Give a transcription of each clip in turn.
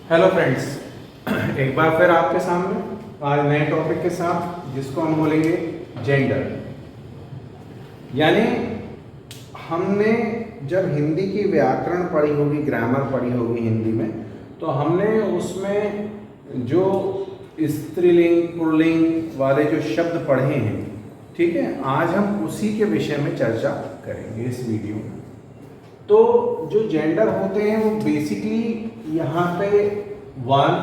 Hello friends, एक बार फिर आपके सामने आज नए टॉपिक के साथ जिसको हम बोलेंगे जेंडर। यानी हमने जब हिंदी की व्याकरण पढ़ी होगी, ग्रामर पढ़ी होगी हिंदी में, तो हमने उसमें जो स्त्रीलिंग पुल्लिंग वाले जो शब्द पढ़े हैं, ठीक है, आज हम उसी के विषय में चर्चा करेंगे इस वीडियो में। तो जो जेंडर होते हैं वो बेसिकली यहाँ पे 1,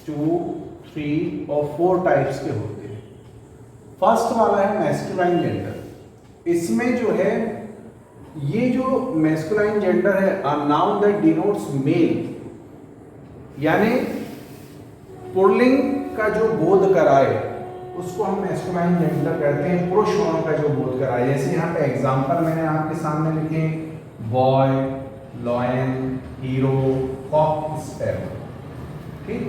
2, 3 और 4 टाइप्स के होते हैं। फर्स्ट वाला है मैस्कुलाइन जेंडर। इसमें जो है ये जो मैस्कुलाइन जेंडर है, a noun that denotes male, यानी पुल्लिंग का जो बोध कराए उसको हम मैस्कुलाइन जेंडर कहते हैं। पुरुष होने का जो बोध कराए, जैसे यहाँ पे एग्जांपल मैंने आपके सामने लिखे, boy, lion, hero, cock, sparrow. ठीक,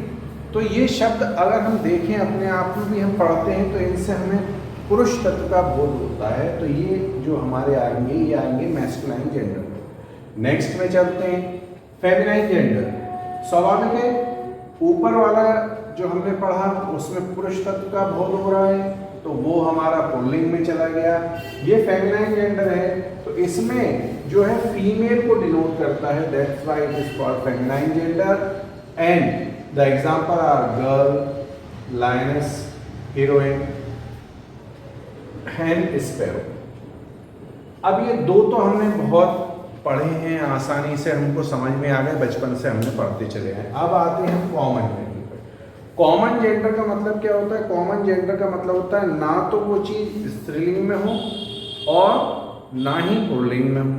तो ये शब्द अगर हम देखें अपने आप में भी हम पढ़ते हैं तो इनसे हमें पुरुष तत्व का बोध होता है। तो ये जो हमारे आएंगे ये आएंगे मैस्कुलाइन जेंडर। नेक्स्ट में चलते हैं फेमिनाइन जेंडर। स्वाभाविक है, ऊपर वाला जो हमने पढ़ा उसमें पुरुष तत्व का बोध हो रहा है तो वो हमारा पुल्लिंग में चला गया। ये फेमिनाइन जेंडर है तो इसमें जो है फीमेल को डिनोट करता है, that's why it is called feminine gender. And the example are girl, lioness, heroine and sparrow. अब ये दो तो हमने बहुत पढ़े हैं, आसानी से हमको समझ में आ गए, बचपन से हमने पढ़ते चले आए। अब आते हैं कॉमन जेंडर। कॉमन जेंडर का मतलब क्या होता है? कॉमन जेंडर का मतलब होता है ना तो वो चीज स्त्रीलिंग में हो और ना ही पुल्लिंग में हो,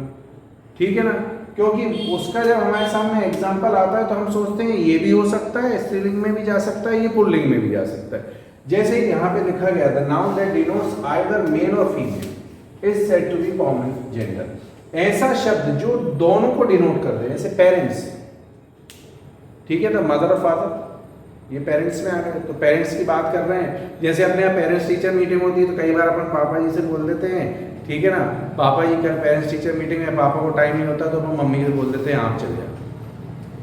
ठीक है ना। क्योंकि उसका जब हमारे सामने एग्जाम्पल आता है तो हम सोचते हैं ये भी हो सकता है, स्त्रीलिंग में भी जा सकता है, ये पुल्लिंग में भी जा सकता है। जैसे यहाँ पे लिखा गया था, noun that denotes either male और female is said to be common gender. ऐसा शब्द जो दोनों को डिनोट कर दे, जैसे पेरेंट्स, ठीक है, तो मदर और फादर ये पेरेंट्स में आ गए। तो पेरेंट्स की बात कर रहे हैं, जैसे अपने यहाँ पेरेंट्स टीचर मीटिंग होती है तो कई बार अपन पापा जी से बोल देते हैं, ठीक है ना, पापा जी कल पेरेंट्स टीचर मीटिंग है, पापा को टाइम नहीं होता तो वो मम्मी से बोल देते हैं आप चले जाओ,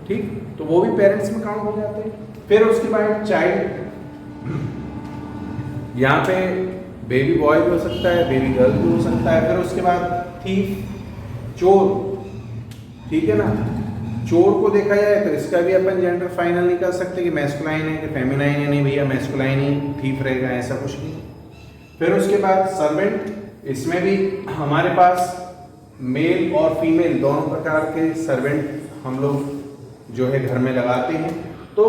ठीक, तो वो भी पेरेंट्स में काउंट हो जाते हैं। फिर उसके बाद चाइल्ड, यहाँ पे बेबी बॉय भी हो सकता है, बेबी गर्ल भी हो सकता है। फिर उसके बाद थीफ, चोर, ठीक है ना, चोर को देखा जाए तो इसका भी अपन जेंडर फाइनल नहीं कर सकते कि मैस्कुलाइन है कि फेमिनाइन है, नहीं भैया मैस्कुलाइन ही थीफ रहेगा, ऐसा कुछ नहीं। फिर उसके बाद सर्वेंट, इसमें भी हमारे पास मेल और फीमेल दोनों प्रकार के सर्वेंट हम लोग जो है घर में लगाते हैं। तो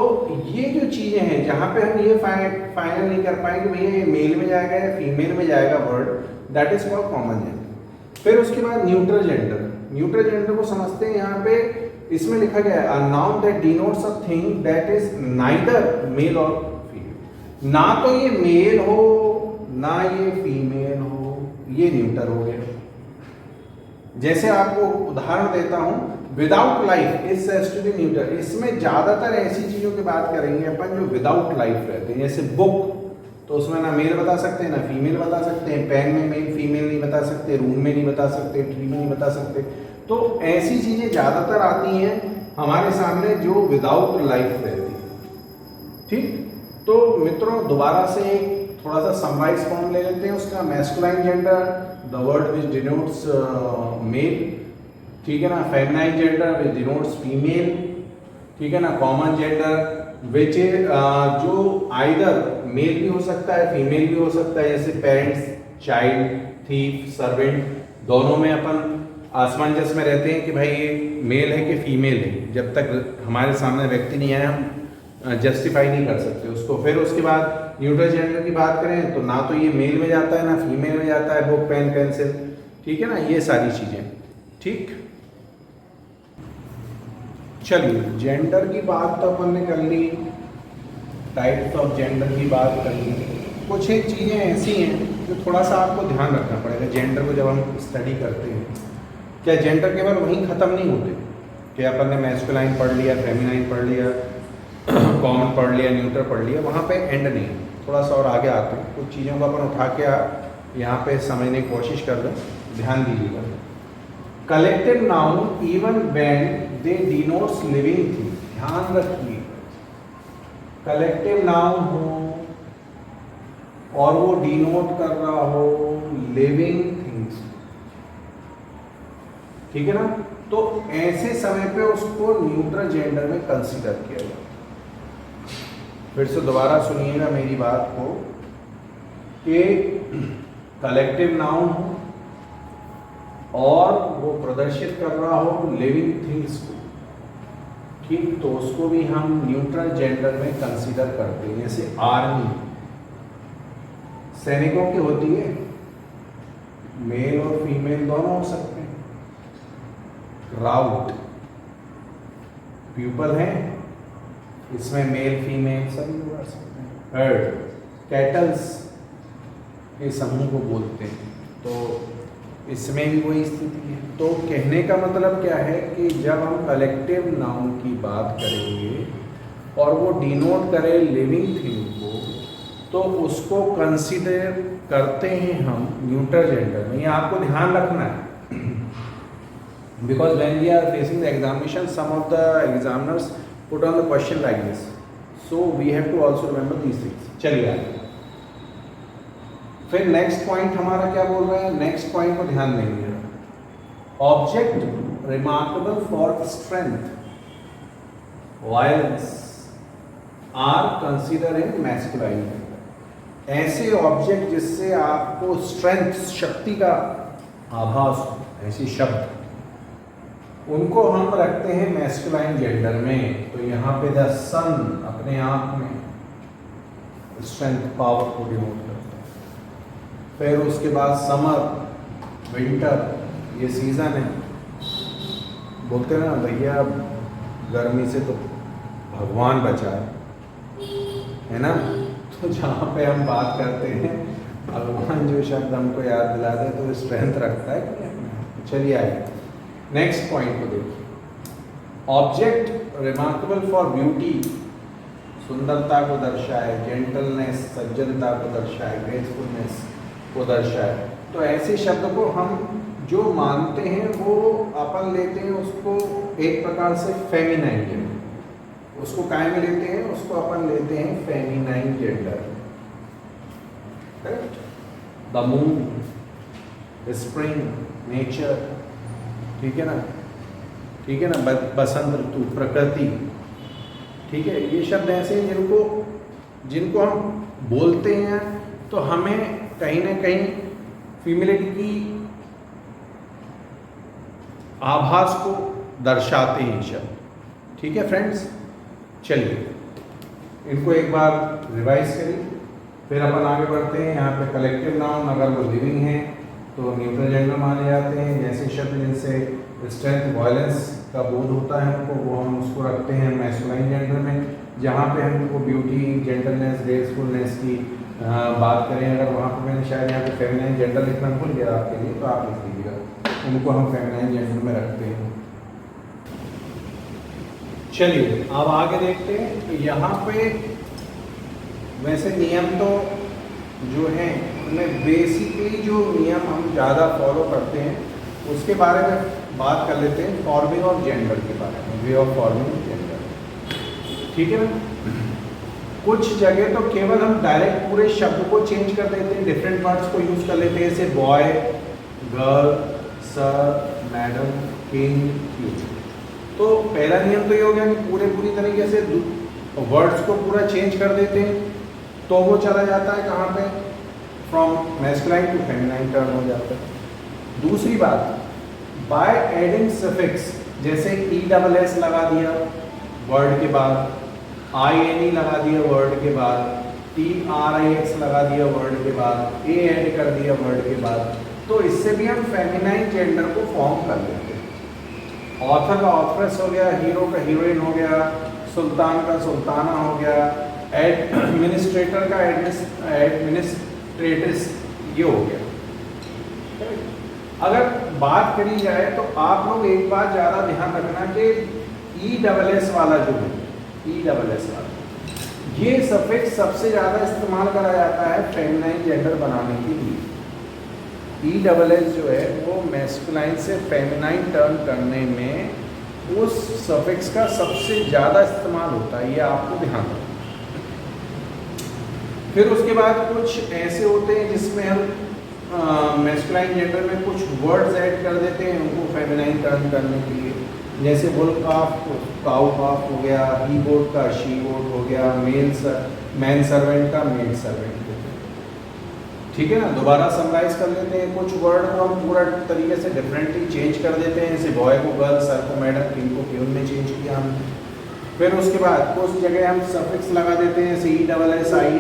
ये जो चीज़ें हैं जहाँ पे हम ये फाइनल नहीं कर पाएंगे भैया ये मेल में जाएगा या फीमेल में जाएगा word, that is called common gender. फिर उसके बाद न्यूट्रल जेंडर। न्यूट्रल जेंडर को समझते हैं, यहाँ पे इसमें लिखा गया है, a noun that denotes a thing that is neither male और फीमेल। ना तो ये मेल हो ना ये फीमेल हो, ये न्यूट्रल हो गया। जैसे आपको उदाहरण देता हूं, without life is said to be neutral. इसमें ज्यादातर ऐसी चीजों की बात करेंगे अपन जो विदाउट लाइफ रहते हैं, जैसे बुक, तो उसमें ना मेल बता सकते हैं ना फीमेल बता सकते हैं, पेन में मेल फीमेल नहीं बता सकते, रूम में नहीं बता सकते, ट्री में नहीं बता सकते। तो ऐसी चीजें ज्यादातर आती हैं हमारे सामने जो विदाउट लाइफ रहती है, ठीक। तो मित्रों दोबारा से एक थोड़ा सा समराइज फॉर्म ले लेते हैं उसका। Masculine gender, the word which denotes male, ठीक है ना। Feminine gender which denotes female, ठीक है ना। कॉमन जेंडर विच जो आइदर मेल भी हो सकता है फीमेल भी हो सकता है, जैसे पेरेंट्स, चाइल्ड, थीफ, सर्वेंट, दोनों में अपन असमंजस में रहते हैं कि भाई ये मेल है कि फीमेल है। जब तक हमारे सामने व्यक्ति नहीं आया हम जस्टिफाई नहीं कर सकते उसको। फिर उसके बाद न्यूट्रल जेंडर की बात करें तो ना तो ये मेल में जाता है ना फीमेल में जाता है, बुक, पेन, पेंसिल, ठीक है ना, ये सारी चीजें, ठीक। चलिए जेंडर की बात तो अपन ने कर ली, टाइप्स ऑफ जेंडर की बात कर ली। कुछ एक चीज़ें ऐसी हैं जो थोड़ा सा आपको ध्यान रखना पड़ेगा जेंडर को जब हम स्टडी करते हैं। क्या जेंडर केवल वहीं ख़त्म नहीं होते कि अपन ने मैस्कुलाइन पढ़ लिया, फेमिनाइन पढ़ लिया, कॉमन पढ़ लिया, न्यूट्रल पढ़ लिया, वहाँ पे एंड नहीं। थोड़ा सा और आगे आते हैं, कुछ चीज़ों को अपन उठा के यहाँ पे समझने की कोशिश कर लें, ध्यान दीजिएगा। Collective noun even when they denotes living thing. ध्यान रखिए, कलेक्टिव नाउन हो और वो डिनोट कर रहा हो लिविंग थिंग्स, ठीक है ना, तो ऐसे समय पे उसको न्यूट्रल जेंडर में कंसीडर किया जाए। फिर से दोबारा सुनिएगा मेरी बात को कि कलेक्टिव नाउन हो और वो प्रदर्शित कर रहा हो लिविंग थिंग्स को, ठीक, तो उसको भी हम न्यूट्रल जेंडर में कंसीडर करते हैं। जैसे आर्मी सैनिकों की होती है, मेल और फीमेल दोनों हो सकते हैं। राउट प्यूपल है, इसमें मेल फीमेल सभी लोग आ सकते हैं। हर्ड कैटल्स के समूह को बोलते हैं, तो इसमें भी वही स्थिति है। तो कहने का मतलब क्या है कि जब हम कलेक्टिव नाउन की बात करेंगे और वो डिनोट करे लिविंग थिंग को, तो उसको कंसीडर करते हैं हम न्यूट्रल जेंडर में। ये आपको ध्यान रखना है, because when we are facing the examination, some of the examiners put on the question like this, so we have to also remember these things. चलिए आगे, फिर नेक्स्ट पॉइंट हमारा क्या बोल रहा है, नेक्स्ट पॉइंट को ध्यान देंगे। Object remarkable for strength violence are consider in masculine. ऐसे ऑब्जेक्ट जिससे आपको स्ट्रेंथ शक्ति का आभास हो, ऐसे शब्द, उनको हम रखते हैं मैस्कुलाइन जेंडर में। तो यहाँ पे द सन अपने आप में स्ट्रेंथ पावर को डिनोट करता है। फिर उसके बाद समर विंटर, ये सीजन है, बोलते हैं ना भैया गर्मी से तो भगवान बचाए, है ना। तो जहाँ पे हम बात करते हैं भगवान जो शब्द हमको याद दिलाते हैं तो स्ट्रेंथ रखता है। चलिए आइए नेक्स्ट पॉइंट को देखिए। ऑब्जेक्ट रिमार्केबल फॉर ब्यूटी, सुंदरता को दर्शाए, जेंटलनेस सज्जनता को दर्शाए, ग्रेसफुलनेस को दर्शाए। तो ऐसे शब्द को हम जो मानते हैं वो अपन लेते हैं उसको एक प्रकार से फेमिनाइन जेंडर, उसको काय में लेते हैं, उसको अपन लेते हैं feminine gender. Correct, the moon, spring, nature, ठीक है ना, ठीक है ना, बसंत ऋतु, प्रकृति, ठीक है। ये शब्द ऐसे हैं जिनको हम बोलते हैं तो हमें कहीं ना कहीं फीमेलिटी की आभास को दर्शाते हैं शब्द, ठीक है फ्रेंड्स। चलिए इनको एक बार रिवाइज करिए, फिर अपन आगे बढ़ते हैं। यहाँ पे कलेक्टिव नाउन अगर वो लिविंग है तो न्यूट्रल जेंडर माने जाते हैं। जैसे शब्द जिनसे स्ट्रेंथ वायलेंस का बोध होता है हमको, वो हम उसको रखते हैं मैस्कुलाइन जेंडर में। जहाँ पे हमको ब्यूटी, जेंटलनेस, ग्रेसफुलनेस की बात करें अगर, वहाँ पे मैंने शायद यहाँ पे फेमिनाइन जेंडर लिखना भूल गया आपके लिए, तो आप लिख लीजिएगा, उनको हम फेमिनाइन जेंडर में रखते हैं। चलिए अब आगे देखते हैं। तो यहाँ पे वैसे नियम तो जो हैं उनमें बेसिकली जो नियम हम ज़्यादा फॉलो करते हैं उसके बारे में बात कर लेते हैं, फॉर्मिंग ऑफ जेंडर के बारे में, वे ऑफ फॉर्मिंग जेंडर, ठीक है ना। कुछ जगह तो केवल हम डायरेक्ट पूरे शब्द को चेंज कर देते हैं, डिफरेंट वर्ड्स को यूज़ कर लेते हैं, जैसे boy, girl, sir, madam, king, queen. तो पहला नियम तो ये हो गया कि पूरी तरीके से वर्ड्स को पूरा चेंज कर देते हैं, तो वो चला जाता है कहाँ पे, from masculine to feminine turn हो जाता है। दूसरी बात, बाय एडिंग सफिक्स, जैसे ESS लगा दिया वर्ड के बाद, INE लगा दिया वर्ड के बाद, TRIX लगा दिया वर्ड के बाद, A ऐड कर दिया वर्ड के बाद, तो इससे भी हम फेमिनाइन जेंडर को फॉर्म कर लेते हैं। ऑथर का ऑथरेस हो गया, हीरो का हीरोइन हो गया, सुल्तान का सुल्ताना हो गया, एडमिनिस्ट्रेटर का एडमिनिस्ट्रेट्रेस, ये हो गया। अगर बात करी जाए तो आप लोग एक बात ज़्यादा ध्यान रखना कि ESS वाला जो है, ESS वाला, ये सफिक्स सबसे ज़्यादा इस्तेमाल करा जाता है फेमिनाइन जेंडर बनाने के लिए। ESS जो है वो मैस्कुलाइन से फेमिनाइन टर्न करने में उस सफिक्स का सबसे ज़्यादा इस्तेमाल होता है, ये आपको ध्यान रखना। फिर उसके बाद कुछ ऐसे होते हैं जिसमें हम मैस्कुलाइन जेंडर में कुछ वर्ड्स ऐड कर देते हैं उनको फेमिनाइन टर्न करने के लिए, जैसे वुल काफ काउ काफ हो गया, ही गोट का शी गोट हो गया, मैन सर्वेंट का मेड सर्वेंट हो गया। ठीक है ना, दोबारा समराइज कर लेते हैं। कुछ वर्ड को हम पूरा तरीके से डिफरेंटली चेंज कर देते हैं, जैसे बॉय को गर्ल, सर को मैडम, किन को प्यून में चेंज किया हमने। फिर उसके बाद कुछ जगह हम सफिक्स लगा देते हैं, जैसे ESSI,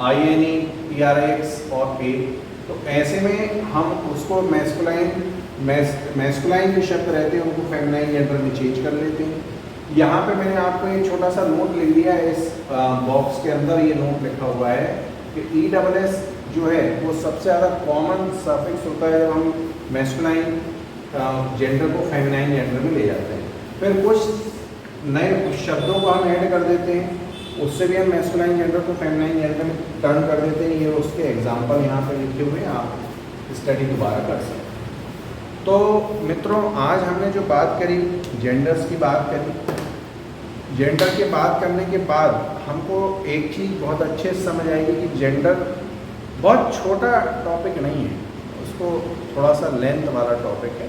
INE, TRX और A। तो ऐसे में हम उसको मैस्कुलाइन जो शब्द रहते हैं उनको फेमिनाइन जेंडर में चेंज कर लेते हैं। यहाँ पे मैंने आपको एक छोटा सा नोट लिख दिया है, इस बॉक्स के अंदर ये नोट लिखा हुआ है कि ESS जो है वो सबसे ज़्यादा कॉमन सफिक्स होता है जब हम मैस्कुलाइन जेंडर को फेमिनाइन जेंडर में ले जाते हैं। फिर कुछ नए शब्दों को हम ऐड कर देते हैं, उससे भी हम मैस्कुलाइन जेंडर को फेमिनाइन जेंडर में टर्न कर देते हैं। ये उसके एग्जांपल यहाँ पे लिखे हुए हैं, आप स्टडी दोबारा कर सकते हैं। तो मित्रों, आज हमने जो बात करी, जेंडर्स की बात करी, जेंडर की बात करने के बाद हमको एक चीज़ बहुत अच्छे से समझ आएगी कि जेंडर बहुत छोटा टॉपिक नहीं है, उसको थोड़ा सा लेंथ वाला टॉपिक है।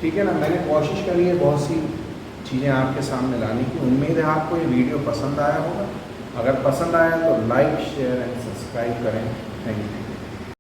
ठीक है ना, मैंने कोशिश करी है बहुत सी चीज़ें आपके सामने लाने की। उम्मीद है आपको ये वीडियो पसंद आया होगा। अगर पसंद आया तो लाइक, शेयर एंड सब्सक्राइब करें। Thank you.